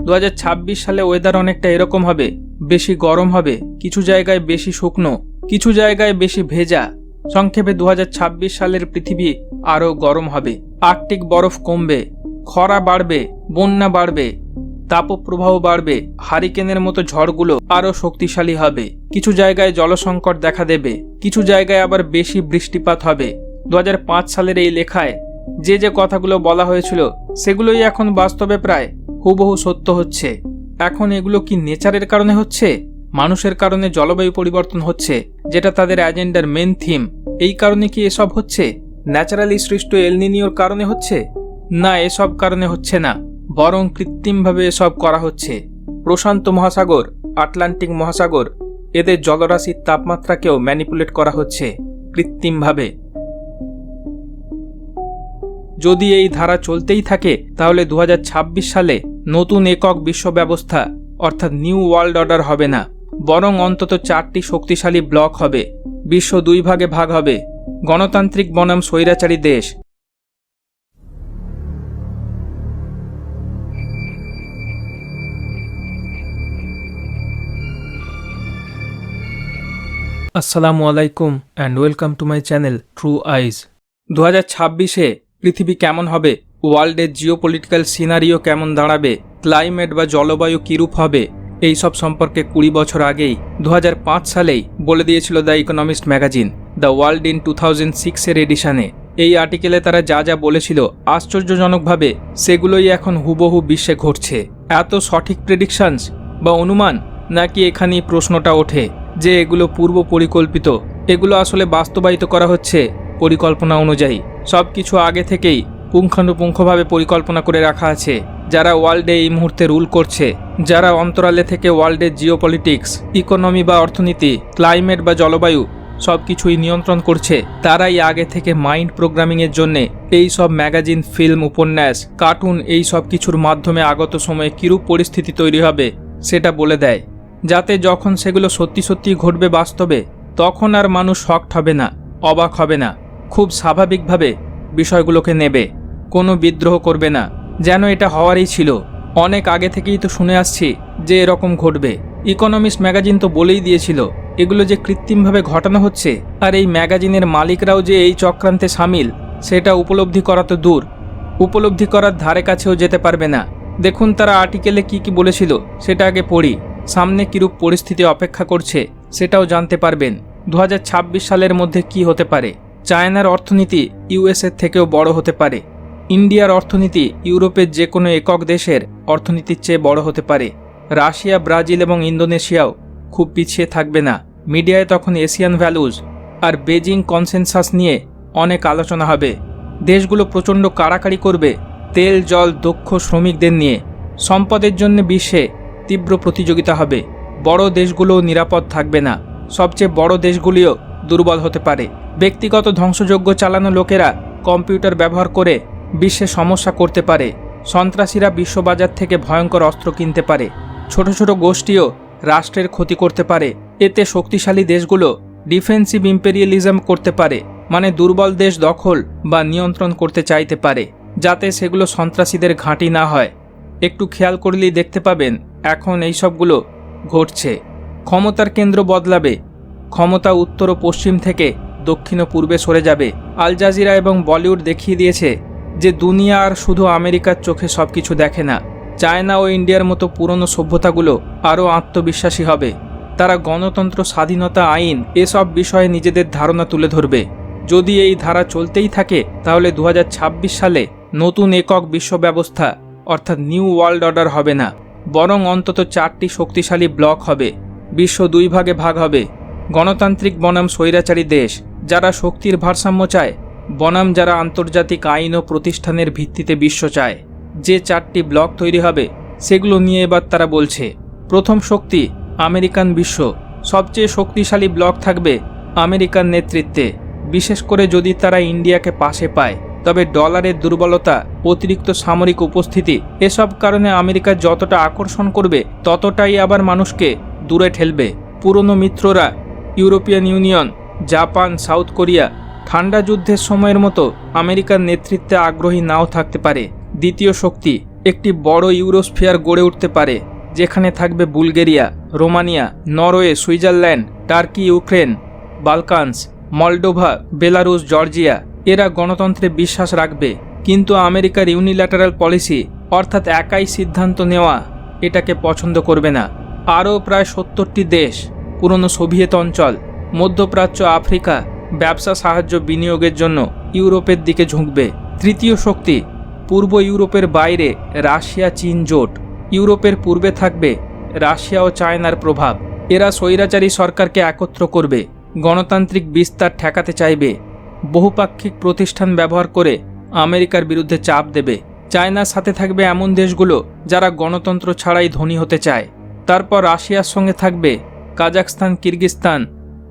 2026 সালে ওয়েদার অনেকটা এরকম হবে, বেশি গরম হবে, কিছু জায়গায় বেশি শুকনো, কিছু জায়গায় বেশি ভেজা। সংক্ষেপে 2026 সালের পৃথিবী আরও গরম হবে, আর্কটিক বরফ কমবে, খরা বাড়বে, বন্যা বাড়বে, তাপপ্রবাহ বাড়বে, হারিকেনের মতো ঝড়গুলো আরও শক্তিশালী হবে, কিছু জায়গায় জলসংকট দেখা দেবে, কিছু জায়গায় আবার বেশি বৃষ্টিপাত হবে। 2005 সালের এই লেখায় যে যে কথাগুলো বলা হয়েছিল সেগুলোই এখন বাস্তবে প্রায় হুবহু সত্য হচ্ছে। এখন এগুলো কি নেচারের কারণে হচ্ছে, মানুষের কারণে জলবায়ু পরিবর্তন হচ্ছে, যেটা তাদের এজেন্ডার মেন থিম? এই কারণে কি এসব হচ্ছে? ন্যাচারালি সৃষ্ট এল নিনিওর কারণে হচ্ছে? না, এসব কারণে হচ্ছে না, বরং কৃত্রিমভাবে এসব করা হচ্ছে। প্রশান্ত মহাসাগর, আটলান্টিক মহাসাগর, এদের জলরাশির তাপমাত্রাকেও ম্যানিপুলেট করা হচ্ছে কৃত্রিমভাবে। যদি এই ধারা চলতেই থাকে তাহলে 2026 সালে নতুন একক বিশ্ব ব্যবস্থা অর্থাৎ নিউ ওয়ার্ল্ড অর্ডার হবে না, বরং অন্তত 4টি শক্তিশালী ব্লক হবে, বিশ্ব 2 ভাগে ভাগ হবে, গণতান্ত্রিক বনাম স্বৈরাচারী দেশ। আসসালামু আলাইকুম and welcome to my channel True Eyes. 2026-এ পৃথিবী কেমন হবে, ওয়ার্ল্ডের জিওপলিটিক্যাল সিনারিও কেমন দাঁড়াবে, ক্লাইমেট বা জলবায়ু কীরূপ হবে, এই সব সম্পর্কে 20 বছর আগেই 2005 সালেই বলে দিয়েছিল the Economist magazine the world in 2006-এর এডিশনে। এই আর্টিকেলে তারা যা যা বলেছিল আশ্চর্যজনকভাবে সেগুলোই এখন হুবহু বিশ্বে ঘটছে। এত সঠিক প্রেডিকশনস বা অনুমান, নাকি এখানেই প্রশ্নটা ওঠে যে এগুলো পূর্ব পরিকল্পিত, এগুলো আসলে বাস্তবায়িত করা হচ্ছে পরিকল্পনা অনুযায়ী? সব কিছু আগে থেকেই পুঙ্খানুপুঙ্খভাবে পরিকল্পনা করে রাখা আছে। যারা ওয়ার্ল্ডে এই মুহূর্তে রুল করছে, যারা অন্তরালে থেকে ওয়ার্ল্ডের জিওপলিটিক্স, ইকোনমি বা অর্থনীতি, ক্লাইমেট বা জলবায়ু সব কিছুই নিয়ন্ত্রণ করছে, তারাই আগে থেকে মাইন্ড প্রোগ্রামিংয়ের জন্যে এই সব ম্যাগাজিন, ফিল্ম, উপন্যাস, কার্টুন এই সব কিছুর মাধ্যমে আগত সময়ে কীরূপ পরিস্থিতি তৈরি হবে সেটা বলে দেয়, যাতে যখন সেগুলো সত্যি সত্যি ঘটবে বাস্তবে, তখন আর মানুষ শকড হবে না, অবাক হবে না, খুব স্বাভাবিকভাবে বিষয়গুলোকে নেবে, কোনো বিদ্রোহ করবে না, যেন এটা হওয়ারই ছিল। অনেক আগে থেকেই তো শুনে আসছি যে এরকম ঘটবে। ইকোনমিস্ট ম্যাগাজিন তো বলেই দিয়েছিল এগুলো যে কৃত্রিমভাবে ঘটানো হচ্ছে, আর এই ম্যাগাজিনের মালিকরাও যে এই চক্রান্তে সামিল সেটা উপলব্ধি করা তো দূর, উপলব্ধি করার ধারে কাছেও যেতে পারবে না। দেখুন তারা আর্টিকেলে কি কি বলেছিল সেটা আগে পড়ি, সামনে কিরূপ পরিস্থিতি অপেক্ষা করছে সেটাও জানতে পারবেন। 2026 সালের মধ্যে কি হতে পারে? চায়নার অর্থনীতি ইউএসএর থেকেও বড় হতে পারে, ইন্ডিয়ার অর্থনীতি ইউরোপের যে কোনো একক দেশের অর্থনীতির চেয়ে বড় হতে পারে, রাশিয়া, ব্রাজিল এবং ইন্দোনেশিয়াও খুব পিছিয়ে থাকবে না। মিডিয়ায় তখন এশিয়ান ভ্যালুজ আর বেজিং কনসেনসাস নিয়ে অনেক আলোচনা হবে। দেশগুলো প্রচণ্ড কাড়াকাড়ি করবে তেল, জল, দক্ষ শ্রমিকদের নিয়ে। সম্পদের জন্য বিশ্বে তীব্র প্রতিযোগিতা হবে, বড় দেশগুলোও নিরাপদ থাকবে না, সবচেয়ে বড় দেশগুলিও দুর্বল হতে পারে। ব্যক্তিগত ধ্বংসযজ্ঞ চালানো লোকেরা কম্পিউটার ব্যবহার করে বিশ্বে সমস্যা করতে পারে, সন্ত্রাসীরা বিশ্ববাজার থেকে ভয়ঙ্কর অস্ত্র কিনতে পারে, ছোট ছোট গোষ্ঠীও রাষ্ট্রের ক্ষতি করতে পারে। এতে শক্তিশালী দেশগুলো ডিফেন্সিভ ইম্পেরিয়ালিজম করতে পারে, মানে দুর্বল দেশ দখল বা নিয়ন্ত্রণ করতে চাইতে পারে, যাতে সেগুলো সন্ত্রাসীদের ঘাঁটি না হয়। একটু খেয়াল করলেই দেখতে পাবেন এখন এই সবগুলো ঘটছে। ক্ষমতার কেন্দ্র বদলাবে, ক্ষমতা উত্তর ও পশ্চিম থেকে দক্ষিণ ও পূর্বে সরে যাবে। আল জাজিরা এবং বলিউড দেখিয়ে দিয়েছে যে দুনিয়া আর শুধু আমেরিকার চোখে সব কিছু দেখে না। চায়না ও ইন্ডিয়ার মতো পুরনো সভ্যতাগুলো আরও আত্মবিশ্বাসী হবে, তারা গণতন্ত্র, স্বাধীনতা, আইন এসব বিষয়ে নিজেদের ধারণা তুলে ধরবে। যদি এই ধারা চলতেই থাকে তাহলে 2026 সালে নতুন একক বিশ্ব ব্যবস্থা অর্থাৎ নিউ ওয়ার্ল্ড অর্ডার হবে না, বরং অন্তত 4টি শক্তিশালী ব্লক হবে, বিশ্ব 2 ভাগে ভাগ হবে, গণতান্ত্রিক বনাম স্বৈরাচারী দেশ, যারা শক্তির ভারসাম্য চায়, বনাম যারা আন্তর্জাতিক আইন ও প্রতিষ্ঠানের ভিত্তিতে বিশ্ব চায়। যে 4টি ব্লক তৈরি হবে সেগুলো নিয়ে এবার তারা বলছে। প্রথম শক্তি আমেরিকান বিশ্ব, সবচেয়ে শক্তিশালী ব্লক থাকবে আমেরিকার নেতৃত্বে, বিশেষ করে যদি তারা ইন্ডিয়াকে পাশে পায়। তবে ডলারের দুর্বলতা, অতিরিক্ত সামরিক উপস্থিতি এসব কারণে আমেরিকা যতটা আকর্ষণ করবে ততটাই আবার মানুষকে দূরে ঠেলবে। পুরনো মিত্ররা European Union, Japan, South Korea ঠান্ডা যুদ্ধের সময়ের মতো আমেরিকার নেতৃত্বে আগ্রহী নাও থাকতে পারে। দ্বিতীয় শক্তি একটি বড় ইউরোস্ফিয়ার গড়ে উঠতে পারে, যেখানে থাকবে Bulgaria, Romania, Norway, Switzerland, Turkey, Ukraine, Balkans, Moldova, Belarus, Georgia. এরা গণতন্ত্রে বিশ্বাস রাখবে, কিন্তু আমেরিকার ইউনিল্যাটারাল পলিসি অর্থাৎ একাই সিদ্ধান্ত নেওয়া এটাকে পছন্দ করবে না। আরও প্রায় 70টি দেশ পুরনো সোভিয়েত অঞ্চল, মধ্যপ্রাচ্য, আফ্রিকা ব্যবসা, সাহায্য, বিনিয়োগের জন্য ইউরোপের দিকে ঝুঁকবে। তৃতীয় শক্তি পূর্ব ইউরোপের বাইরে রাশিয়া, চীন জোট। ইউরোপের পূর্বে থাকবে রাশিয়া ও চায়নার প্রভাব। এরা স্বৈরাচারী সরকারকে একত্র করবে, গণতান্ত্রিক বিস্তার ঠেকাতে চাইবে, বহুপাক্ষিক প্রতিষ্ঠান ব্যবহার করে আমেরিকার বিরুদ্ধে চাপ দেবে। চায়নার সাথে থাকবে এমন দেশগুলো যারা গণতন্ত্র ছাড়াই ধনী হতে চায়। তারপর রাশিয়ার সঙ্গে থাকবে Kazakhstan, Kyrgyzstan,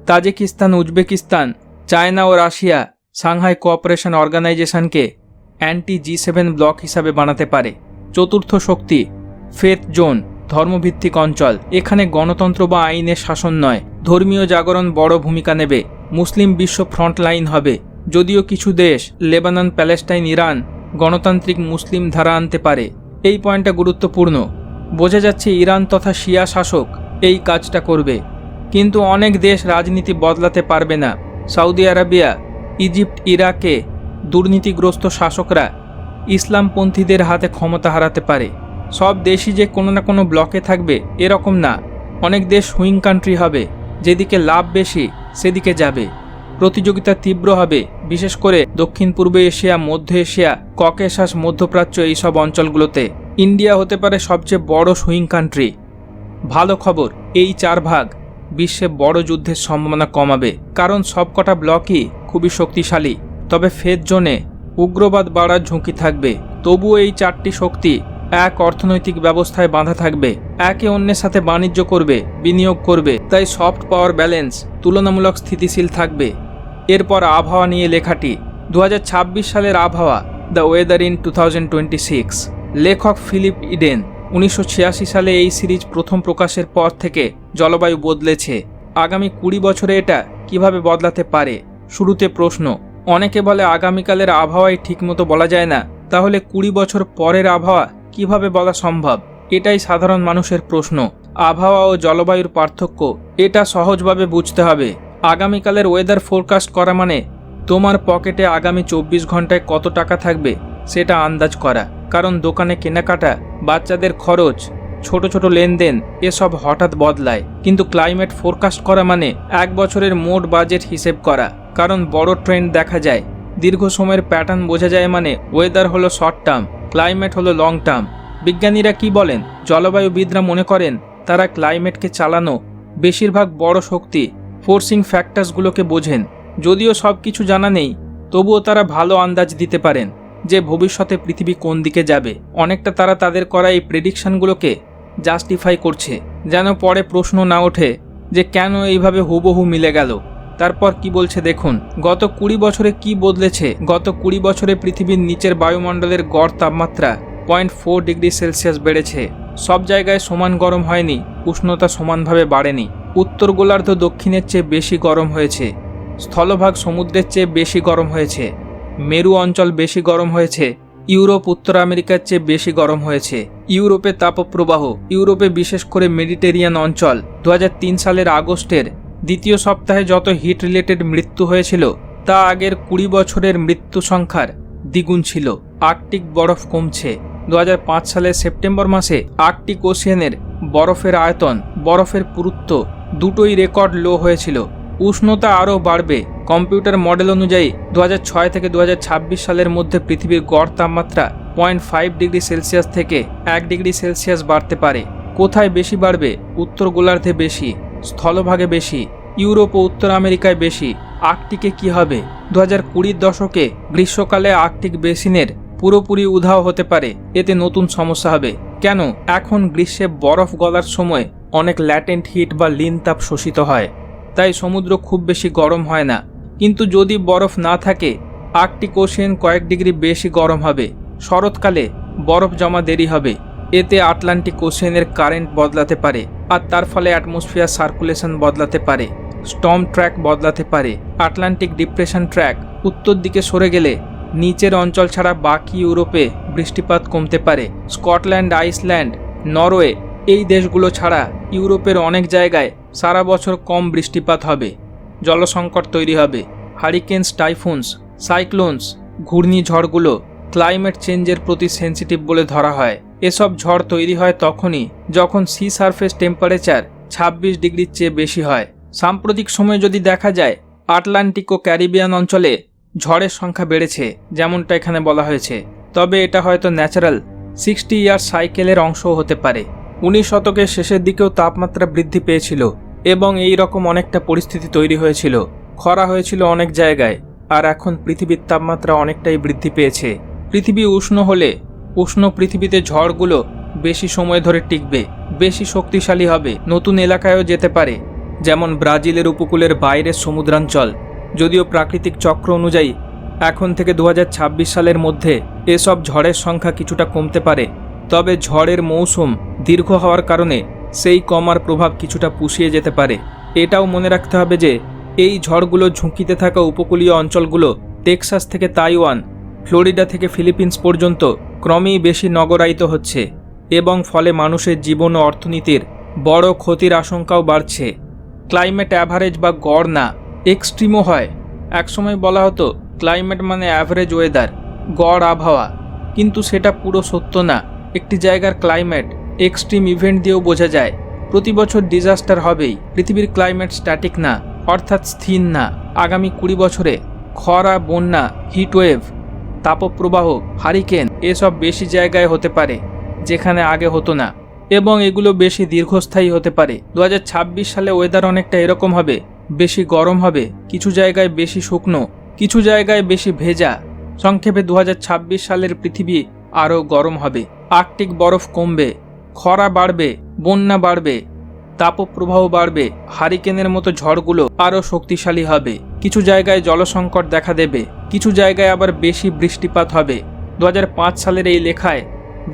Tajikistan, Uzbekistan. China ও রাশিয়া সাংহাই কোঅপারেশন অর্গানাইজেশনকে অ্যান্টি G7 ব্লক হিসাবে বানাতে পারে। চতুর্থ শক্তি ফেথ জোন, ধর্মভিত্তিক অঞ্চল। এখানে গণতন্ত্র বা আইনের শাসন নয়, ধর্মীয় জাগরণ বড় ভূমিকা নেবে। মুসলিম বিশ্ব ফ্রন্টলাইন হবে। যদিও কিছু দেশ, লেবানন, প্যালেস্টাইন, ইরান গণতান্ত্রিক মুসলিম ধারা আনতে পারে। এই পয়েন্টটা গুরুত্বপূর্ণ। বোঝা যাচ্ছে ইরান তথা শিয়া শাসক এই কাজটা করবে, কিন্তু অনেক দেশ রাজনীতি বদলাতে পারবে না। সৌদি আরবিয়া, ইজিপ্ট, ইরাকে দুর্নীতিগ্রস্ত শাসকরা ইসলামপন্থীদের হাতে ক্ষমতা হারাতে পারে। সব দেশই যে কোনো না কোনো ব্লকে থাকবে এরকম না। অনেক দেশ সুইং কান্ট্রি হবে, যেদিকে লাভ বেশি সেদিকে যাবে। প্রতিযোগিতা তীব্র হবে, বিশেষ করে দক্ষিণ পূর্ব এশিয়া, মধ্য এশিয়া, ককেশাস, মধ্যপ্রাচ্য এইসব অঞ্চলগুলোতে। ইন্ডিয়া হতে পারে সবচেয়ে বড় সুইং কান্ট্রি। ভালো খবর, এই 4 ভাগ বিশ্বে বড় যুদ্ধের সম্ভাবনা কমাবে, কারণ সবকটা ব্লকই খুবই শক্তিশালী। তবে ফেথ জোনে উগ্রবাদ বাড়ার ঝুঁকি থাকবে। তবুও এই 4টি শক্তি এক অর্থনৈতিক ব্যবস্থায় বাঁধা থাকবে, একে অন্যের সাথে বাণিজ্য করবে, বিনিয়োগ করবে। তাই সফট পাওয়ার ব্যালেন্স তুলনামূলক স্থিতিশীল থাকবে। এরপর আবহাওয়া নিয়ে লেখাটি 2026 সালের আবহাওয়া, দ্য ওয়েদার ইন 2026। লেখক ফিলিপ ইডেন। 1986 সালে এই সিরিজ প্রথম প্রকাশের পর থেকে জলবায়ু বদলেছে। আগামী 20 বছরে এটা কিভাবে বদলাতে পারে? শুরুতে প্রশ্ন, অনেকে বলে আগামীকালের আবহাওয়াই ঠিকমতো বলা যায় না, তাহলে 20 বছর পরের আবহাওয়া কিভাবে বলা সম্ভব? এটাই সাধারণ মানুষের প্রশ্ন। আবহাওয়া ও জলবায়ুর পার্থক্য এটা সহজভাবে বুঝতে হবে। আগামীকালের ওয়েদার ফোরকাস্ট করা মানে তোমার পকেটে আগামী 24 ঘন্টায় কত টাকা থাকবে সেটা আন্দাজ করা। কারণ দোকানে কেনাকাটা, বাচ্চাদের খরচ, ছোট ছোট লেনদেন এসব হঠাৎ বদলায়। কিন্তু ক্লাইমেট ফোরকাস্ট করা মানে 1 বছরের মোট বাজেট হিসেব করা। কারণ বড় ট্রেন্ড দেখা যায়, দীর্ঘ সময়ের প্যাটার্ন বোঝা যায়। মানে ওয়েদার হলো শর্ট টার্ম, ক্লাইমেট হলো লং টার্ম। বিজ্ঞানীরা কি বলেন? জলবায়ুবিদরা মনে করেন তারা ক্লাইমেটকে চালানো বেশিরভাগ বড় শক্তি ফোর্সিং ফ্যাক্টরসগুলোকে বোঝেন। যদিও সব কিছু জানা নেই, তবুও তারা ভালো আন্দাজ দিতে পারেন যে ভবিষ্যতে পৃথিবী কোন দিকে যাবে। অনেকটা তারা তাদের করা এই প্রেডিকশনগুলোকে জাস্টিফাই করছে, যেন পরে প্রশ্ন না ওঠে যে কেন এইভাবে হুবহু মিলে গেল। তারপর কি বলছে দেখুন, গত 20 বছরে কি বদলেছে। গত 20 বছরে পৃথিবীর নিচের বায়ুমণ্ডলের গড় তাপমাত্রা 0.4 ডিগ্রি সেলসিয়াস বেড়েছে। সব জায়গায় সমান গরম হয়নি, উষ্ণতা সমানভাবে বাড়েনি। উত্তর গোলার্ধ দক্ষিণের চেয়ে বেশি গরম হয়েছে, স্থলভাগ সমুদ্রের চেয়ে বেশি গরম হয়েছে, মেরু অঞ্চল বেশি গরম হয়েছে, ইউরোপ উত্তর আমেরিকার চেয়ে বেশি গরম হয়েছে। ইউরোপে তাপপ্রবাহ, ইউরোপে বিশেষ করে মেডিটেরিয়ান অঞ্চল 2003 সালের আগস্টের দ্বিতীয় সপ্তাহে যত হিট রিলেটেড মৃত্যু হয়েছিল তা আগের 20 বছরের মৃত্যু সংখ্যার দ্বিগুণ ছিল। আর্কটিক বরফ কমছে। 2005 সালের সেপ্টেম্বর মাসে আর্কটিক ওশিয়ানের বরফের আয়তন, বরফের পুরুত্ব দুটোই রেকর্ড লো হয়েছিল। উষ্ণতা আরও বাড়বে। কম্পিউটার মডেল অনুযায়ী 2006 থেকে 2026 সালের মধ্যে পৃথিবীর গড় তাপমাত্রা 0.5 ডিগ্রি সেলসিয়াস থেকে 1 ডিগ্রি সেলসিয়াস বাড়তে পারে। কোথায় বেশি বাড়বে? উত্তর গোলার্ধে বেশি, স্থলভাগে বেশি, ইউরোপ ও উত্তর আমেরিকায় বেশি। আর্কটিকে কি হবে? 2020 দশকে গ্রীষ্মকালে আর্কটিক বেসিনের পুরোপুরি উধাও হতে পারে। এতে নতুন সমস্যা হবে। কেন? এখন গ্রীষ্মে বরফ গলার সময় অনেক ল্যাটেন্ট হিট বা লিন তাপ শোষিত হয়, তাই সমুদ্র খুব বেশি গরম হয় না। কিন্তু যদি বরফ না থাকে, আর্কটিক ওশিয়ান কয়েক ডিগ্রি বেশি গরম হবে। শরৎকালে বরফ জমা দেরি হবে। এতে আটলান্টিক ওশিয়ানের কারেন্ট বদলাতে পারে, আর তার ফলে অ্যাটমসফিয়ার সার্কুলেশন বদলাতে পারে, স্টর্ম ট্র্যাক বদলাতে পারে। আটলান্টিক ডিপ্রেশন ট্র্যাক উত্তর দিকে সরে গেলে নিচের অঞ্চল ছাড়া বাকি ইউরোপে বৃষ্টিপাত কমতে পারে। স্কটল্যান্ড, আইসল্যান্ড, নরওয়ে এই দেশগুলো ছাড়া ইউরোপের অনেক জায়গায় সারা বছর কম বৃষ্টিপাত হবে। জলসংকট তৈরি হবে। হারিকেনস, টাইফুনস, সাইক্লোনস, ঘূর্ণিঝড়গুলো ক্লাইমেট চেঞ্জের প্রতি সেন্সিটিভ বলে ধরা হয়। এসব ঝড় তৈরি হয় তখনই যখন সি সারফেস টেম্পারেচার 26 ডিগ্রির চেয়ে বেশি হয়। সাম্প্রতিক সময়ে যদি দেখা যায় আটলান্টিক ও ক্যারিবিয়ান অঞ্চলে ঝড়ের সংখ্যা বেড়েছে, যেমনটা এখানে বলা হয়েছে, তবে এটা হয়তো ন্যাচারাল 60 ইয়ার সাইকেলের অংশও হতে পারে। 19 শতকের শেষের দিকেও তাপমাত্রা বৃদ্ধি পেয়েছিল এবং এই রকম অনেকটা পরিস্থিতি তৈরি হয়েছিল। খরা হয়েছিল অনেক জায়গায়, আর এখন পৃথিবীর তাপমাত্রা অনেকটাই বৃদ্ধি পেয়েছে। পৃথিবী উষ্ণ হলে উষ্ণ পৃথিবীতে ঝড়গুলো বেশি সময় ধরে টিকবে, বেশি শক্তিশালী হবে, নতুন এলাকায়ও যেতে পারে, যেমন ব্রাজিলের উপকূলের বাইরের সমুদ্রাঞ্চল। যদিও প্রাকৃতিক চক্র অনুযায়ী এখন থেকে 2026 সালের মধ্যে এসব ঝড়ের সংখ্যা কিছুটা কমতে পারে, তবে ঝড়ের মৌসুম দীর্ঘ হওয়ার কারণে সেই কমার প্রভাব কিছুটা পুষিয়ে যেতে পারে। এটাও মনে রাখতে হবে যে এই ঝড়গুলো ঝুঁকিতে থাকা উপকূলীয় অঞ্চলগুলো টেক্সাস থেকে তাইওয়ান, ফ্লোরিডা থেকে ফিলিপিন্স পর্যন্ত ক্রমেই বেশি নগরায়িত হচ্ছে এবং ফলে মানুষের জীবন ও অর্থনীতির বড় ক্ষতির আশঙ্কাও বাড়ছে। ক্লাইমেট অ্যাভারেজ বা গড় না, এক্সট্রিমও হয়। একসময় বলা হতো ক্লাইমেট মানে অ্যাভারেজ ওয়েদার, গড় আবহাওয়া, কিন্তু সেটা পুরো সত্য না। একটি জায়গার ক্লাইমেট এক্সট্রিম ইভেন্ট দিয়েও বোঝা যায়। প্রতি বছর ডিজাস্টার হবেই। পৃথিবীর ক্লাইমেট স্ট্যাটিক না, অর্থাৎ স্থির না। আগামী 20 বছরে খরা, বন্যা, হিটওয়েভ, তাপপ্রবাহ, হারিকেন এসব বেশি জায়গায় হতে পারে যেখানে আগে হতো না, এবং এগুলো বেশি দীর্ঘস্থায়ী হতে পারে। 2026 সালে ওয়েদার অনেকটা এরকম হবে। বেশি গরম হবে, কিছু জায়গায় বেশি শুকনো, কিছু জায়গায় বেশি ভেজা। সংক্ষেপে 2026 সালের পৃথিবী আরও গরম হবে। আর্কটিক বরফ কমবে, খরা বাড়বে, বন্যা বাড়বে, তাপপ্রবাহ বাড়বে, হারিকেনের মতো ঝড়গুলো আরও শক্তিশালী হবে। কিছু জায়গায় জলসংকট দেখা দেবে, কিছু জায়গায় আবার বেশি বৃষ্টিপাত হবে। 2005 সালের এই লেখায়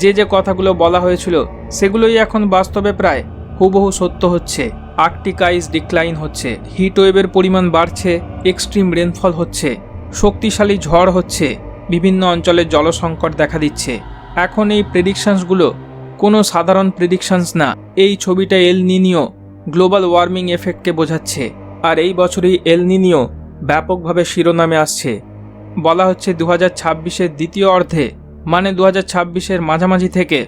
যে যে কথাগুলো বলা হয়েছিল সেগুলোই এখন বাস্তবে প্রায় হুবহু সত্য হচ্ছে। আর্কটিক আইস ডিক্লাইন হচ্ছে, হিটওয়েভের পরিমাণ বাড়ছে, এক্সট্রিম রেনফল হচ্ছে, শক্তিশালী ঝড় হচ্ছে, বিভিন্ন অঞ্চলে জলসংকট দেখা দিচ্ছে। এখন এই প্রেডিকশনসগুলো কোনো সাধারণ প্রেডিকশনস না। এই ছবিটা এল নিনিও গ্লোবাল ওয়ার্মিং এফেক্টকে বোঝাচ্ছে। আর এই বছরই এল নিনিও ব্যাপকভাবে শিরোনামে আসছে। বলা হচ্ছে 2026-এর দ্বিতীয় অর্ধে, মানে 2026-এর মাঝামাঝি থেকে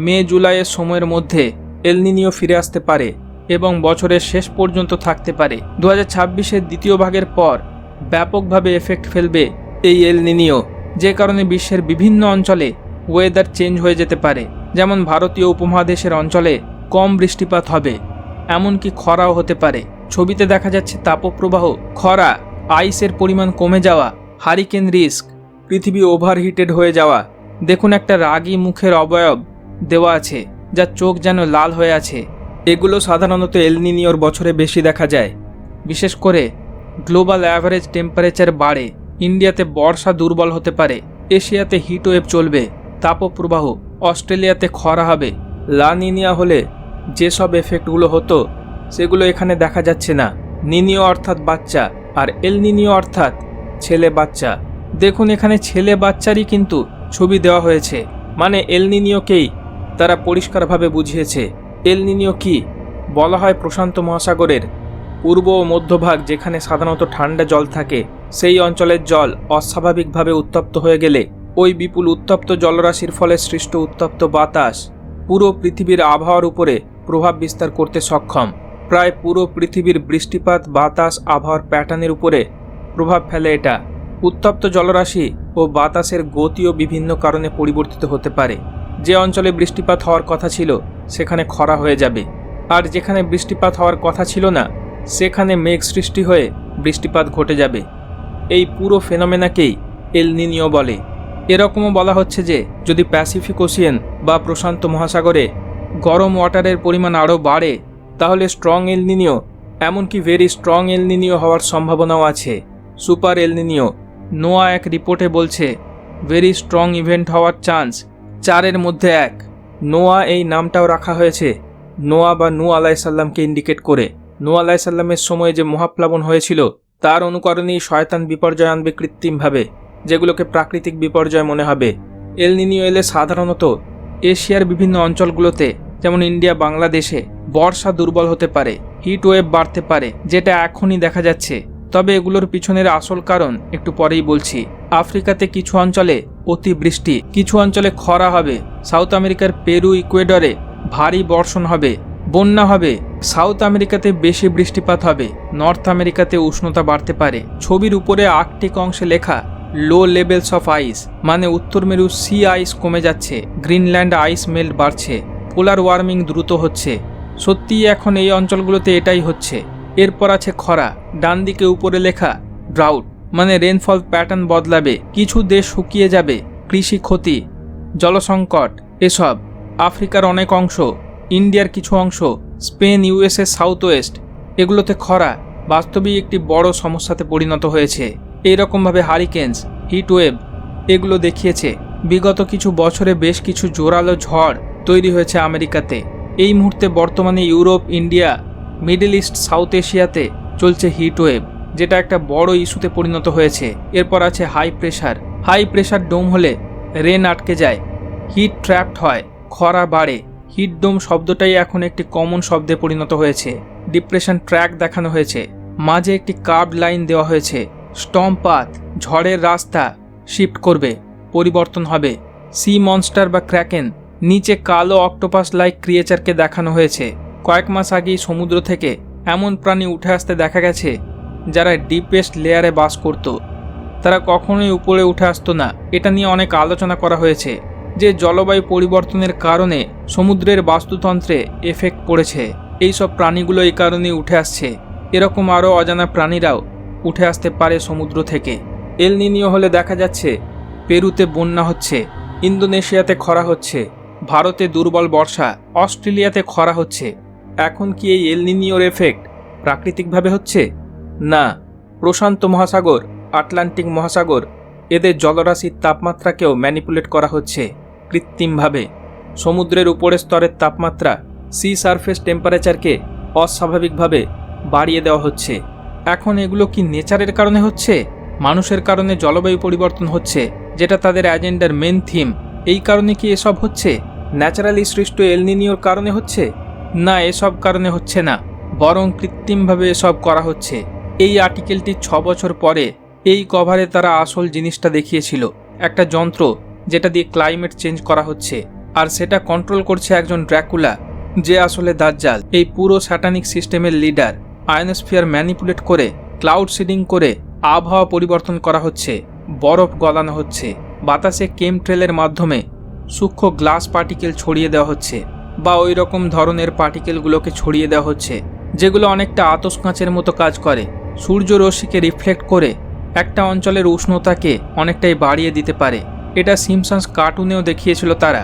মে জুলাইয়ের সময়ের মধ্যে এল নিনিও ফিরে আসতে পারে এবং বছরের শেষ পর্যন্ত থাকতে পারে। 2026-এর দ্বিতীয় ভাগের পর ব্যাপকভাবে এফেক্ট ফেলবে এই এল নিনিও, যে কারণে বিশ্বের বিভিন্ন অঞ্চলে ওয়েদার চেঞ্জ হয়ে যেতে পারে। যেমন ভারতীয় উপমহাদেশের অঞ্চলে কম বৃষ্টিপাত হবে, এমনকি খরাও হতে পারে। ছবিতে দেখা যাচ্ছে তাপপ্রবাহ, খরা, আইসের পরিমাণ কমে যাওয়া, হারিকেন রিস্ক, পৃথিবী ওভারহিটেড হয়ে যাওয়া। দেখুন, একটা রাগী মুখের অবয়ব দেওয়া আছে, যার চোখ যেন লাল হয়ে আছে। এগুলো সাধারণত এল নিনিওর বছরে বেশি দেখা যায়। বিশেষ করে গ্লোবাল অ্যাভারেজ টেম্পারেচার বাড়ে, ইন্ডিয়াতে বর্ষা দুর্বল হতে পারে, এশিয়াতে হিটওয়েভ চলবে, তাপপ্রবাহ, অস্ট্রেলিয়াতে খরা হবে। লা নিনিয়া হলে যেসব এফেক্টগুলো হতো সেগুলো এখানে দেখা যাচ্ছে না। নিনিও অর্থাৎ বাচ্চা, আর এল নিনিও অর্থাৎ ছেলে বাচ্চা। দেখুন, এখানে ছেলে বাচ্চারই কিন্তু ছবি দেওয়া হয়েছে, মানে এল নিনিওকেই তারা পরিষ্কারভাবে বুঝিয়েছে। এল নিনিও কি বলা হয়? প্রশান্ত মহাসাগরের পূর্ব ও মধ্যভাগ, যেখানে সাধারণত ঠান্ডা জল থাকে, সেই অঞ্চলের জল অস্বাভাবিকভাবে উত্তপ্ত হয়ে গেলে ওই বিপুল উত্তপ্ত জলরাশির ফলে সৃষ্ট উত্তপ্ত বাতাস পুরো পৃথিবীর আবহাওয়ার উপরে প্রভাব বিস্তার করতে সক্ষম। প্রায় পুরো পৃথিবীর বৃষ্টিপাত, বাতাস, আবহাওয়ার প্যাটার্নের উপরে প্রভাব ফেলে এটা। উত্তপ্ত জলরাশি ও বাতাসের গতিও বিভিন্ন কারণে পরিবর্তিত হতে পারে। যে অঞ্চলে বৃষ্টিপাত হওয়ার কথা ছিল সেখানে খরা হয়ে যাবে, আর যেখানে বৃষ্টিপাত হওয়ার কথা ছিল না সেখানে মেঘ সৃষ্টি হয়ে বৃষ্টিপাত ঘটে যাবে। এই পুরো ফেনোমেনাকেই এল নিনিও বলে। এরকমও বলা হচ্ছে যে যদি প্যাসিফিক ওশিয়ান বা প্রশান্ত মহাসাগরে গরম ওয়াটারের পরিমাণ আরও বাড়ে তাহলে স্ট্রং এল নিনিও, এমনকি ভেরি স্ট্রং এল নিনিও হওয়ার সম্ভাবনাও আছে। সুপার এল নিনিও, নোয়া এক রিপোর্টে বলছে ভেরি স্ট্রং ইভেন্ট হওয়ার চান্স 4-এর মধ্যে 1। নোয়া এই নামটাও রাখা হয়েছে নোয়া বা নূহ আলাইসাল্লামকে ইন্ডিকেট করে। নূহ আলাইসাল্লামের সময় যে মহাপ্লাবন হয়েছিল তার অনুকরণেই শয়তান বিপর্যয় আনবে কৃত্রিমভাবে। যেগুলোকে প্রাকৃতিক বিপর্যয় মনে হবে। এল নিনিও এলে সাধারণত এশিয়ার বিভিন্ন অঞ্চলগুলোতে যেমন ইন্ডিয়া, বাংলাদেশে বর্ষা দুর্বল হতে পারে, হিট ওয়েভ বাড়তে পারে, যেটা এখনই দেখা যাচ্ছে। তবে এগুলোর পিছনের আসল কারণ একটু পরেই বলছি। আফ্রিকাতে কিছু অঞ্চলে অতিবৃষ্টি, কিছু অঞ্চলে খরা হবে, সাউথ আমেরিকার পেরু, ইকুয়েডরে ভারী বর্ষণ হবে, বন্যা হবে, সাউথ আমেরিকাতে বেশি বৃষ্টিপাত হবে, নর্থ আমেরিকাতে উষ্ণতা বাড়তে পারে। ছবির উপরে আর্কটিক অংশে লেখা লো লেভেলস অফ আইস, মানে উত্তর মেরু সি আইস কমে যাচ্ছে, গ্রিনল্যান্ড আইস মেল্ট বাড়ছে, পোলার ওয়ার্মিং দ্রুত হচ্ছে। সত্যিই এখন এই অঞ্চলগুলোতে এটাই হচ্ছে। এরপর আছে খরা, ডান দিকে উপরে লেখা ড্রাউট, মানে রেনফল প্যাটার্ন বদলাবে, কিছু দেশ শুকিয়ে যাবে, কৃষি ক্ষতি, জলসংকট এসব। আফ্রিকার অনেক অংশ, ইন্ডিয়ার কিছু অংশ, স্পেন, ইউএসএ, সাউথ ওয়েস্ট, এগুলোতে খরা বাস্তবেই একটি বড় সমস্যাতে পরিণত হয়েছে। এইরকমভাবে হারিকেনস, হিটওয়েভ এগুলো দেখিয়েছে। বিগত কিছু বছরে বেশ কিছু জোরালো ঝড় তৈরি হয়েছে আমেরিকাতে। এই মুহূর্তে বর্তমানে Europe, India, middle east, south এশিয়াতে চলছে হিটওয়েভ, যেটা একটা বড় ইস্যুতে পরিণত হয়েছে। এরপর আছে হাই প্রেশার ডোম হলে রেন আটকে যায়, হিট ট্র্যাপড হয়, খরা বাড়ে। হিট ডোম শব্দটাই এখন একটি কমন শব্দে পরিণত হয়েছে। ডিপ্রেশন ট্র্যাক দেখানো হয়েছে, মাঝে একটি কার্ভড লাইন দেওয়া হয়েছে। স্টর্ম পাথ, ঝড়ের রাস্তা শিফট করবে, পরিবর্তন হবে। সি মনস্টার বা ক্র্যাকেন, নিচে কালো অক্টোপাস লাইক ক্রিয়েচারকে দেখানো হয়েছে। কয়েক মাস আগেই সমুদ্র থেকে এমন প্রাণী উঠে আসতে দেখা গেছে যারা ডিপেস্ট লেয়ারে বাস করত, তারা কখনোই উপরে উঠে আসতো না। এটা নিয়ে অনেক আলোচনা করা হয়েছে যে জলবায়ু পরিবর্তনের কারণে সমুদ্রের বাস্তুতন্ত্রে এফেক্ট পড়েছে। এইসব প্রাণীগুলো এই কারণেই উঠে আসছে। এরকম আরও অজানা প্রাণীরাও উঠে আসতে পারে সমুদ্র থেকে। এল নিনিও হলে দেখা যাচ্ছে পেরুতে বন্যা হচ্ছে, ইন্দোনেশিয়াতে খরা হচ্ছে, ভারতে দুর্বল বর্ষা, অস্ট্রেলিয়াতে খরা হচ্ছে। এখন কি এই এল নিনিওর এফেক্ট প্রাকৃতিকভাবে হচ্ছে? না, প্রশান্ত মহাসাগর, আটলান্টিক মহাসাগর এদের জলরাশির তাপমাত্রাকেও ম্যানিপুলেট করা হচ্ছে কৃত্রিমভাবে। সমুদ্রের উপরের স্তরের তাপমাত্রা, সি সারফেস টেম্পারেচারকে অস্বাভাবিকভাবে বাড়িয়ে দেওয়া হচ্ছে। এখন এগুলো কি নেচারের কারণে হচ্ছে, মানুষের কারণে জলবায়ু পরিবর্তন হচ্ছে, যেটা তাদের অ্যাজেন্ডার মেন থিম? এই কারণে কি এসব হচ্ছে? ন্যাচারালি সৃষ্ট এল নিনিওর কারণে হচ্ছে? না, এসব কারণে হচ্ছে না, বরং কৃত্রিমভাবে এসব করা হচ্ছে। এই আর্টিকেলটি 6 বছর পরে এই কভারে তারা আসল জিনিসটা দেখিয়েছিল, একটা যন্ত্র যেটা দিয়ে ক্লাইমেট চেঞ্জ করা হচ্ছে, আর সেটা কন্ট্রোল করছে একজন ড্র্যাকুলা, যে আসলে দাজ্জাল। এই পুরো স্যাটানিক সিস্টেমের লিডার। আয়নোস্ফিয়ার ম্যানিপুলেট করে, ক্লাউড সিডিং করে আবহাওয়া পরিবর্তন করা হচ্ছে, বরফ গলানো হচ্ছে, বাতাসে কেমট্রেলের মাধ্যমে সূক্ষ্ম গ্লাস পার্টিকেল ছড়িয়ে দেওয়া হচ্ছে, বা ওই রকম ধরনের পার্টিকেলগুলোকে ছড়িয়ে দেওয়া হচ্ছে যেগুলো অনেকটা আতশ কাঁচের মতো কাজ করে, সূর্য রশ্মিকে রিফ্লেক্ট করে একটা অঞ্চলের উষ্ণতাকে অনেকটাই বাড়িয়ে দিতে পারে। এটা সিম্পসন্স কার্টুনেও দেখিয়েছিল তারা।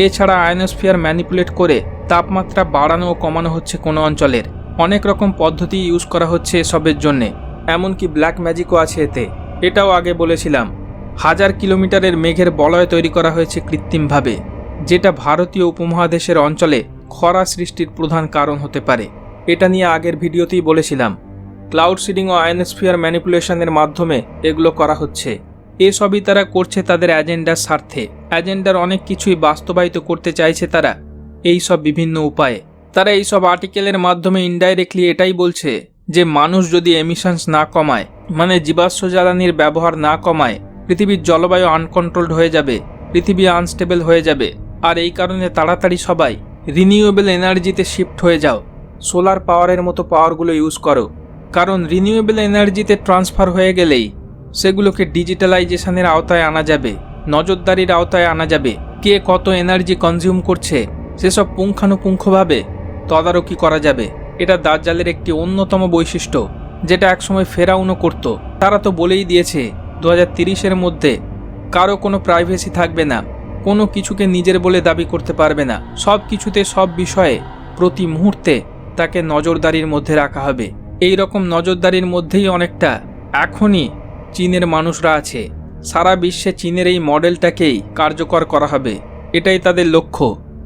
এছাড়া আয়নোস্ফিয়ার ম্যানিপুলেট করে তাপমাত্রা বাড়ানো ও কমানো হচ্ছে কোনো অঞ্চলের। অনেক রকম পদ্ধতি ইউজ করা হচ্ছে এসবের জন্যে, এমনকি ব্ল্যাক ম্যাজিকও আছে এতে। এটাও আগে বলেছিলাম। 1000 কিলোমিটারের মেঘের বলয় তৈরি করা হয়েছে কৃত্রিমভাবে, যেটা ভারতীয় উপমহাদেশের অঞ্চলে খরা সৃষ্টির প্রধান কারণ হতে পারে। এটা নিয়ে আগের ভিডিওতেই বলেছিলাম। ক্লাউড সিডিং ও আয়নোস্ফিয়ার ম্যানিপুলেশনের মাধ্যমে এগুলো করা হচ্ছে। এসবই তারা করছে তাদের অ্যাজেন্ডার স্বার্থে। অ্যাজেন্ডার অনেক কিছুই বাস্তবায়িত করতে চাইছে তারা এই সব বিভিন্ন উপায়ে। তারা এইসব আর্টিকেলের মাধ্যমে ইনডাইরেক্টলি এটাই বলছে যে মানুষ যদি এমিশনস না কমায়, মানে জীবাশ্ম জ্বালানির ব্যবহার না কমায়, পৃথিবীর জলবায়ু আনকন্ট্রোলড হয়ে যাবে, পৃথিবী আনস্টেবল হয়ে যাবে। আর এই কারণে তাড়াতাড়ি সবাই রিনিউয়েবল এনার্জিতে শিফট হয়ে যাও, সোলার পাওয়ারের মতো পাওয়ারগুলো ইউজ করো। কারণ রিনিউয়েবল এনার্জিতে ট্রান্সফার হয়ে গেলেই সেগুলোকে ডিজিটালাইজেশনের আওতায় আনা যাবে, নজরদারির আওতায় আনা যাবে। কে কত এনার্জি কনজিউম করছে সেসব পুঙ্খানুপুঙ্খভাবে তদারকি করা যাবে। এটা দাজ্জালের একটি অন্যতম বৈশিষ্ট্য, যেটা একসময় ফেরাউনও করত। তারা তো বলেই দিয়েছে 2030-এর মধ্যে কারো কোনো প্রাইভেসি থাকবে না, কোনো কিছুকে নিজের বলে দাবি করতে পারবে না, সব কিছুতে সব বিষয়ে প্রতি মুহূর্তে তাকে নজরদারির মধ্যে রাখা হবে। এই রকম নজরদারির মধ্যেই অনেকটা এখনই চীনের মানুষরা আছে। সারা বিশ্বে চীনের এই মডেলটাকেই কার্যকর করা হবে, এটাই তাদের লক্ষ্য।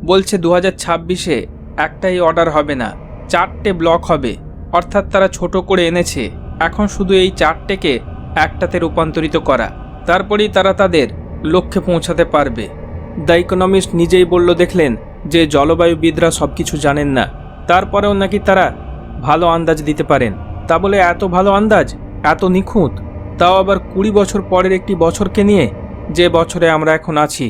বলছে 2026-এ একটাই অর্ডার হবে না, 4টে ব্লক হবে, অর্থাৎ তারা ছোট করে এনেছে, এখন শুধু এই 4টেকে একটাতে রূপান্তরিত করা, তারপরেই তারা তাদের লক্ষ্যে পৌঁছাতে পারবে। দ্য ইকোনমিস্ট নিজেই বলল দেখলেন যে জলবায়ুবিদরা সব কিছু জানেন না, তারপরেও নাকি তারা ভালো আন্দাজ দিতে পারেন। তা বলে এত ভালো আন্দাজ, এত নিখুঁত, তাও আবার 20 বছর পরের একটি বছরকে নিয়ে, যে বছরে আমরা এখন আছি।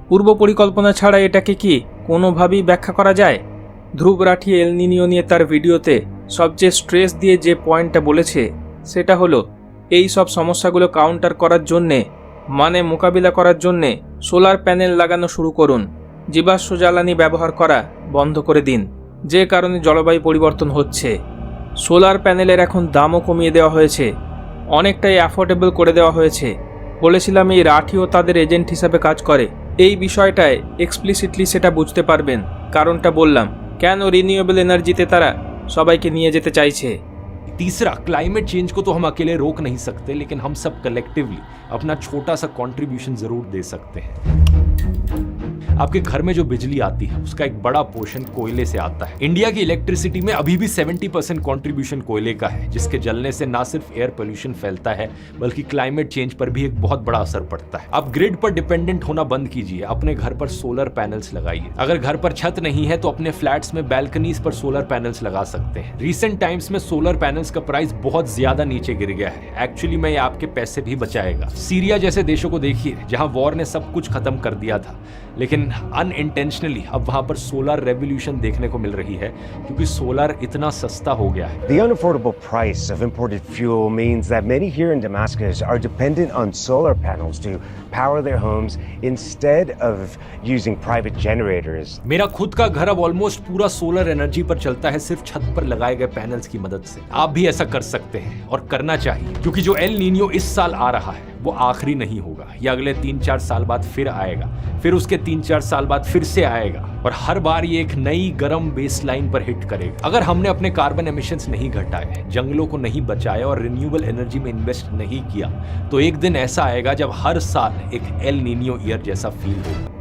পূর্ব পরিকল্পনা ছাড়া এটাকে কি কোনোভাবেই ব্যাখ্যা করা যায়? ধ্রুব রাঠি এল নিনিও নিয়ে তার ভিডিওতে সবচেয়ে স্ট্রেস দিয়ে যে পয়েন্টটা বলেছে সেটা হলো এই সব সমস্যাগুলো কাউন্টার করার জন্যে, মানে মোকাবিলা করার জন্যে সোলার প্যানেল লাগানো শুরু করুন, জীবাশ্ম জ্বালানি ব্যবহার করা বন্ধ করে দিন, যে কারণে জলবায়ু পরিবর্তন হচ্ছে। সোলার প্যানেলের এখন দামও কমিয়ে দেওয়া হয়েছে, অনেকটাই অ্যাফোর্ডেবল করে দেওয়া হয়েছে। বলেছিলাম এই রাঠিও তাদের এজেন্ট হিসাবে কাজ করে। এই বিষয়টায় এক্সপ্লিসিটলি সেটা বুঝতে পারবেন, কারণটা বললাম কেন রিনিউয়েবল এনার্জিতে তারা সবাইকে নিয়ে যেতে চাইছে। तीसरा, क्लाइमेट चेंज को तो हम अकेले रोक नहीं सकते, लेकिन हम सब कलेक्टिवली अपना छोटा सा कंट्रीब्यूशन जरूर दे सकते हैं। आपके घर में जो बिजली आती है उसका एक बड़ा पोर्शन कोयले से आता है। इंडिया की इलेक्ट्रिसिटी में अभी भी 70% कंट्रीब्यूशन कोयले का है, जिसके जलने से ना सिर्फ एयर पोल्यूशन फैलता है बल्कि क्लाइमेट चेंज पर भी एक बहुत बड़ा असर पड़ता है। आप ग्रिड पर डिपेंडेंट होना बंद कीजिए, अपने घर पर सोलर पैनल्स लगाइए। अगर घर पर छत नहीं है तो अपने फ्लैट्स में बैल्कनीज पर सोलर पैनल्स लगा सकते हैं। रिसेंट टाइम्स में सोलर पैनल्स का प्राइस बहुत ज्यादा नीचे गिर गया है। एक्चुअली में ये आपके पैसे भी बचाएगा। सीरिया जैसे देशों को देखिए जहां वॉर ने सब कुछ खत्म कर दिया था, लेकिन अनइंटेंशनली अब वहां पर सोलर रेवोल्यूशन देखने को मिल रही है क्योंकि सोलर इतना सस्ता हो गया है। The unaffordable price of imported fuel means that many here in Damascus are dependent on solar panels to power their homes instead of using private generators. मेरा खुद का घर अब ऑलमोस्ट पूरा सोलर एनर्जी पर चलता है, सिर्फ छत पर लगाए गए पैनल्स की मदद से। आप भी ऐसा कर सकते हैं और करना चाहिए, क्योंकि जो एल नीनियो इस साल आ रहा है वो आखिरी नहीं होगा। ये अगले 3-4 साल बाद फिर आएगा, फिर उसके 3-4 साल बाद फिर से आएगा, और हर बार ये एक नई गर्म बेसलाइन पर हिट करेगा। अगर हमने अपने कार्बन एमिशंस नहीं घटाए, जंगलों को नहीं बचाया और रिन्यूएबल एनर्जी में इन्वेस्ट नहीं किया, तो एक दिन ऐसा आएगा जब हर साल एक एल नीनियो ईयर जैसा फील होगा।